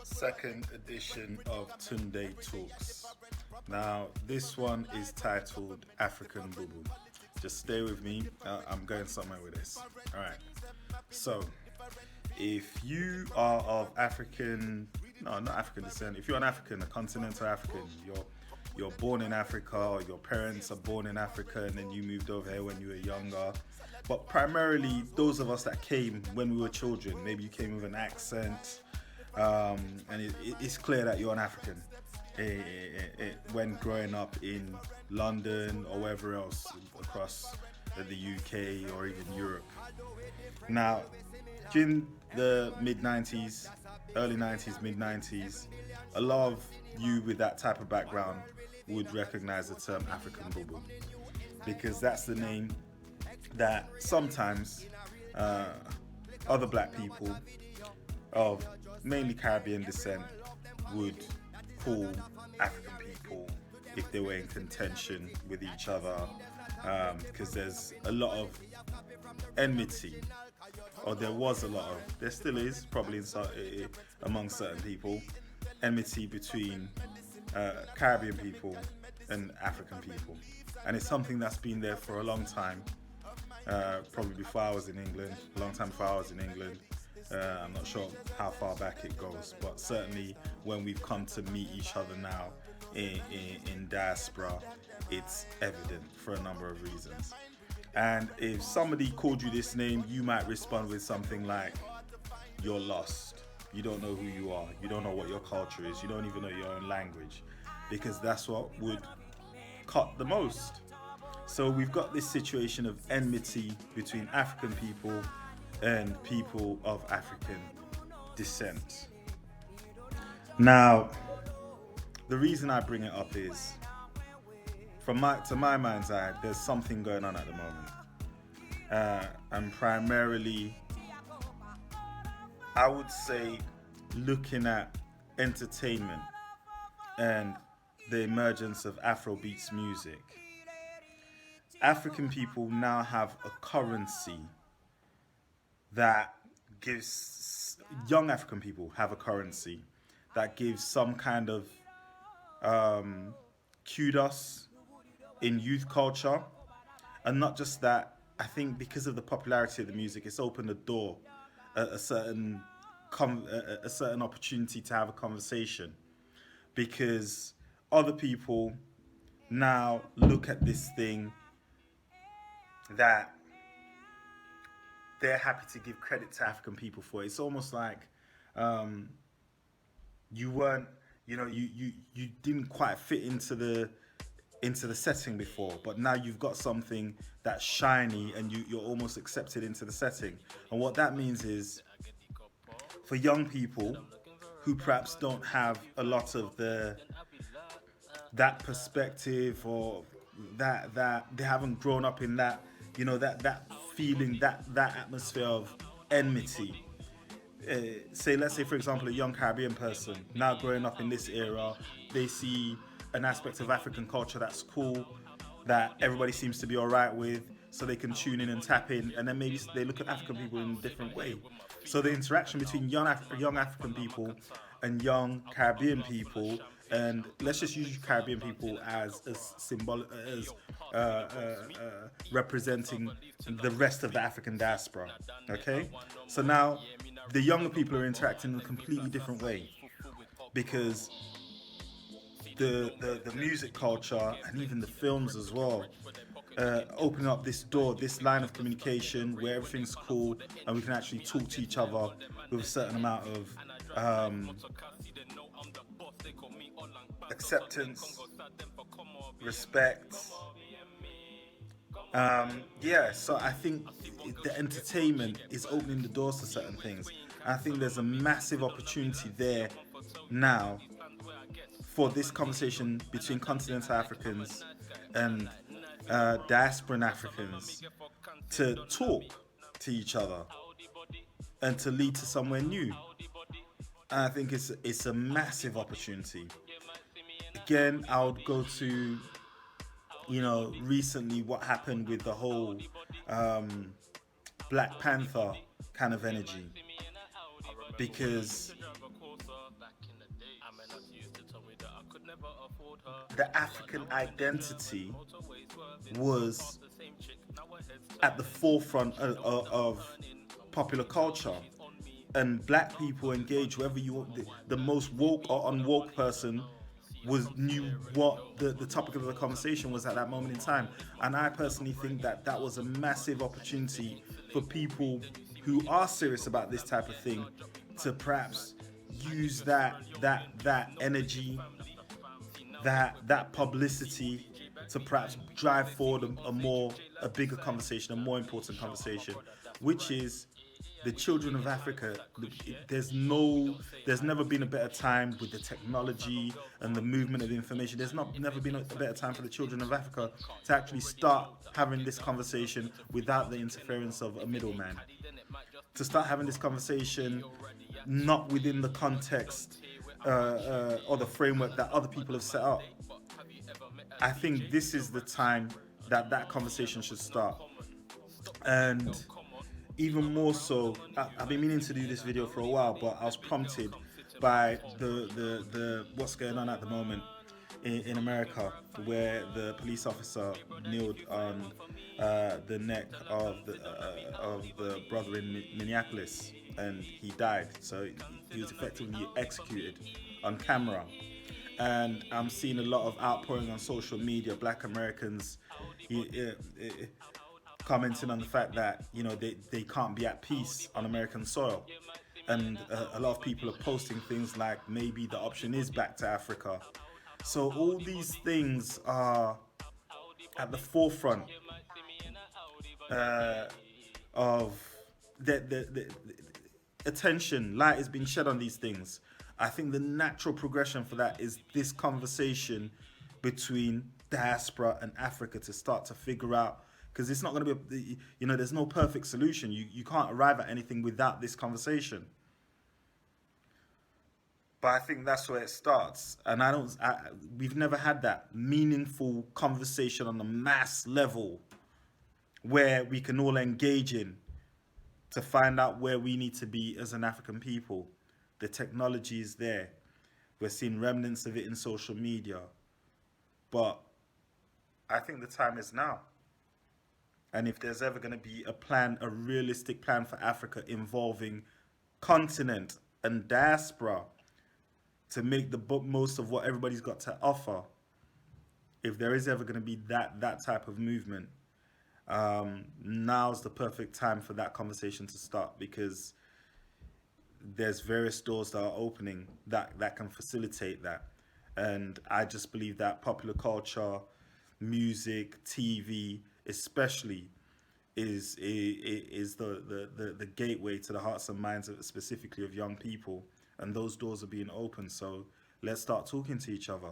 Second edition of Tunde Talks. Now, this one is titled African Bubu. Just stay with me, I'm going somewhere with this. Alright, so if you are of African, no, not African descent, if you're an African, a continental African, you're born in Africa, or your parents are born in Africa and then you moved over here when you were younger. But primarily, those of us that came when we were children, maybe you came with an accent, and it's clear that you're an African when growing up in London or wherever else across the UK or even Europe. Now, during the mid 90s, early 90s, mid 90s, a lot of you with that type of background would recognize the term African Bubu because that's the name that sometimes other black people of mainly Caribbean descent would call African people if they were in contention with each other, because there's a lot of enmity, or there was a lot of, there still is probably among certain people, enmity between Caribbean people and African people, and it's something that's been there for a long time. Probably before I was in England, a long time before I was in England. I'm not sure how far back it goes, but certainly when we've come to meet each other now in diaspora, it's evident for a number of reasons. And if somebody called you this name, you might respond with something like, you're lost. You don't know who you are. You don't know what your culture is. You don't even know your own language, because that's what would cut the most. So we've got this situation of enmity between African people and people of African descent. Now, the reason I bring it up is, to my mind's eye, there's something going on at the moment. And primarily, I would say, looking at entertainment and the emergence of Afrobeats music. African people now have a currency that gives, young African people have a currency that gives some kind of kudos in youth culture. And not just that, I think because of the popularity of the music, it's opened the door, a certain opportunity to have a conversation, because other people now look at this thing that they're happy to give credit to African people for. It's almost like you weren't, you didn't quite fit into the setting before, but now you've got something that's shiny and you're almost accepted into the setting. And what that means is, for young people who perhaps don't have a lot of that perspective, or that they haven't grown up in that, that feeling, that atmosphere of enmity. Let's say, for example, a young Caribbean person now growing up in this era, they see an aspect of African culture that's cool, that everybody seems to be all right with, so they can tune in and tap in, and then maybe they look at African people in a different way. So the interaction between young African people and young Caribbean people, and let's just use Caribbean people as symbolic, as representing the rest of the African diaspora. Okay, so now the younger people are interacting in a completely different way, because the music culture and even the films as well, opening up this door, this line of communication where everything's cool and we can actually talk to each other with a certain amount of acceptance, respect. So I think the entertainment is opening the doors to certain things. And I think there's a massive opportunity there now for this conversation between continental Africans and diasporan Africans to talk to each other and to lead to somewhere new. And I think it's a massive opportunity. Again, I would go to, recently what happened with the whole Black Panther kind of energy, because the African identity was at the forefront of popular culture, and black people engage, whether you want the most woke or unwoke person was knew what the topic of the conversation was at that moment in time. And I personally think that that was a massive opportunity for people who are serious about this type of thing to perhaps use that energy, that publicity, to perhaps drive forward a bigger conversation, a more important conversation, which is the children of Africa. There's never been a better time with the technology and the movement of information. There's not never been a better time for the children of Africa to actually start having this conversation without the interference of a middleman. To start having this conversation not within the context or the framework that other people have set up. I think this is the time that that conversation should start. And even more so, I've been meaning to do this video for a while, but I was prompted by the what's going on at the moment in America, where the police officer kneeled on the neck of the brother in Minneapolis, and he died. So he was effectively executed on camera. And I'm seeing a lot of outpouring on social media, black Americans commenting on the fact that, you know, they can't be at peace on American soil. And a lot of people are posting things like maybe the option is back to Africa. So all these things are at the forefront of the attention. Light is being shed on these things. I think the natural progression for that is this conversation between diaspora and Africa to start to figure out, because it's not going to be, you know, there's no perfect solution. You can't arrive at anything without this conversation. But I think that's where it starts. And we've never had that meaningful conversation on a mass level where we can all engage in to find out where we need to be as an African people. The technology is there. We're seeing remnants of it in social media. But I think the time is now. And if there's ever going to be a plan, a realistic plan for Africa involving continent and diaspora to make the most of what everybody's got to offer, if there is ever going to be that type of movement, now's the perfect time for that conversation to start, because there's various doors that are opening that can facilitate that. And I just believe that popular culture, music, TV especially, is the gateway to the hearts and minds of, specifically of young people, and those doors are being opened. So let's start talking to each other.